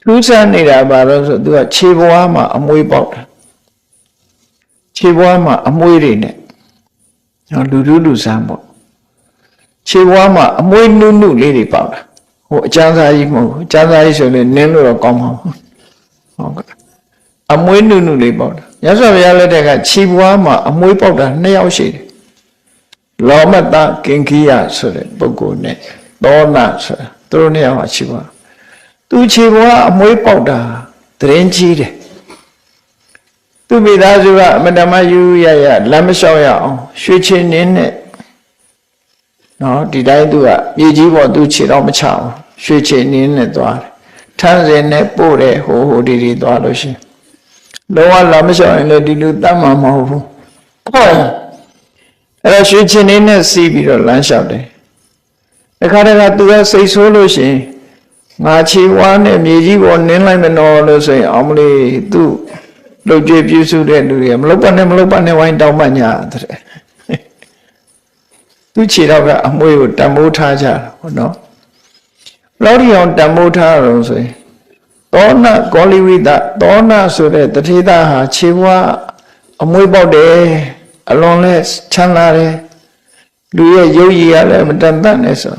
ထူးဆန်းနေတာပါတော့ဆိုသူကခြေပွားမှာအမွှေးပေါက်တာခြေပွားမှာအမွှေးတွေနဲ့လူထူးလူဆန်းပေါ့ခြေပွားမှာအမွှေးနုနုလေးတွေပေါက်တာဟိုအကျန်းစားကြီးမဟုတ်ဘူးအကျန်းစားကြီးဆိုရင်နင်းလို့တော့ကောင်းမှာဟုတ်ကဲ့အမွှေးနုနုလေးပေါက်တာရသော်ဘုရားလက်ထက်ကခြေပွားမှာအမွှေးပေါက်တာ2ယောက်ရှိတယ်လောမတကင်ခိယဆိုတဲ့ပုဂ္ဂိုလ်နဲ့သောနာဆိုတာသူတို့2ယောက်ကခြေပွားသူခြေပွားအမွှေးပေါက်တာသရင်ကြီးတယ်သူမိသားစုကအမတမယူရလမ်းမလျှောက်ရအောင်ရွှေချင်းနင်းနဲ့နော်ဒီတိုင်းသူကမြေကြီးပေါ်သူခြေတော့မချအောင်ရွှေချင်းနင်းနဲ့သွားတယ်ထန်းစင်နဲ့ပို့တယ်ဟိုဒီသွားလို့ရှိရင်လုံးဝလမ်းမလျှောက်ရင်လည်းဒီလူတတ်မှာမဟုတ်ဘူးအဲ့တော့ရွှေချင်းနင်းနဲ့စီးပြီးတော့လမ်းလျှောက်တယ်အခါတခါသူကစိတ်ဆိုးလို့ရှိရင်ငါခြေဝါးနဲ့မြေကြီးပေါ်နင်းလိုက်မနော်လို့ဆိုရင်အောင်မလေးသူ့လှုပ်ကြွေးပြုစုတဲ့လူတွေမလုပ်ပါနဲ့ဝိုင်းတောင်းပန်ညာတဲ့သူခြေတော့ကအမွှေးကိုတံမိုးထားကြတာဟုတ်နော်ဘလောက်ဒီအောင်တံမိုးထားတော့ဆိုရင်သောနာကောလိဝိတသောနာဆိုတဲ့တထေသားဟာခြေဝါးအမွှေးပေါက်တယ်အလွန်လဲချမ်းသာတယ်လူရဲ့ရုပ်ရည်ရလည်းမတန်တတ်နဲ့ဆို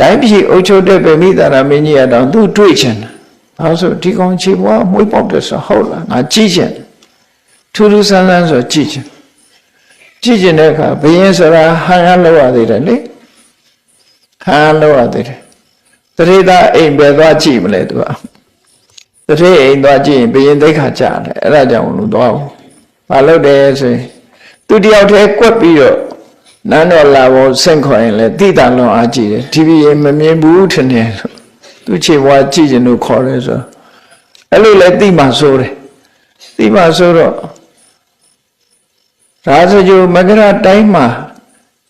တိုင်းပြည်အုပ်ချုပ်တဲ့ဗေမိတာရမင်းကြီးကတော့သူတွေ့ချင်တယ်။ဘာလို့ဒီကောင်ခြေပွားမွေးပေါက်တယ်ဆိုဟုတ်လားငါကြည့်ချင်ထူးထူးဆန်းဆန်းဆိုကြည့်ချင်တဲ့အခါဘယင်းဆိုတာဟန်ရလောက်ရသေးတယ်လေဟန်လောက်ရသေးတယ်တတိသားအိမ်ပဲသွားကြည့်မလဲသူကတတိအိမ်သွားကြည့်ရင်ဘယင်းသိခါကြတယ်အဲ့ဒါကြောင့်လို့သွားဘူးဘာလို့တယ်ဆိုရင်သူတယောက်တည်းကွက်ပြီးတော့နန်းတော်လာဖို့ဆင့်ခေါ်ရင်လေတိတလွန်အားကြည့်တယ်ဒီပြင်းမမြင်ဘူးထင်တယ်သူခြေဘွားကြည့်ချင်လို့ခေါ်တယ်ဆိုအဲ့လိုလေတိမှဆိုတယ်တိမှဆိုတော့ရာဇဂိုမဂရတိုင်းမှာ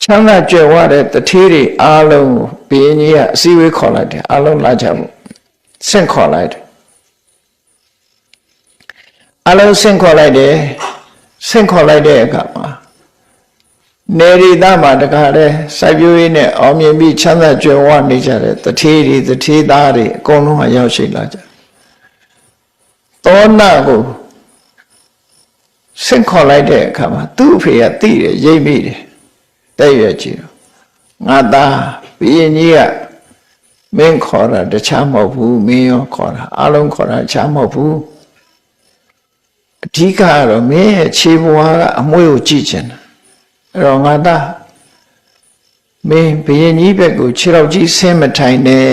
ချမ်းသာကြွယ်ဝတဲ့တထေးတွေအားလုံးကိုဘုရင်ကြီးကအစည်းအဝေးခေါ်လိုက်တယ်အားလုံးလာကြဖို့ဆင့်ခေါ်လိုက်တယ်အားလုံးဆင့်ခေါ်လိုက်တဲ့အခါမှာနေရီသားမှာတခါလဲစိုက်ပျိုးရေးနဲ့အောင်မြင်ပြီးချမ်းသာကြွယ်ဝနေကြတဲ့တထေးတွေတထေးသားတွေအကုန်လုံးရောက်ရှိလာကြသောနာကိုဆင့်ခေါ်လိုက်တဲ့အခါမှာသူ့အဖေကသိတယ်ရိပ်မိတယ်တဲ့ရွယ်ကြည့်တော့ငါသားဘုရင်ကြီးကမင်းခေါ်တာတခြားမဟုတ်ဘူးမင်းရောခေါ်တာအလုံးခေါ်တာတခြားမဟုတ်ဘူးအဓိကကတော့မင်းရဲ့ခြေဘဝကအမွှေးကိုကြည့်ချင်တယ်အဲ့တော့ငါသားမင်းဘုရင်ကြီးဘက်ကိုခြေတော်ကြီးဆင်းမထိုင်နဲ့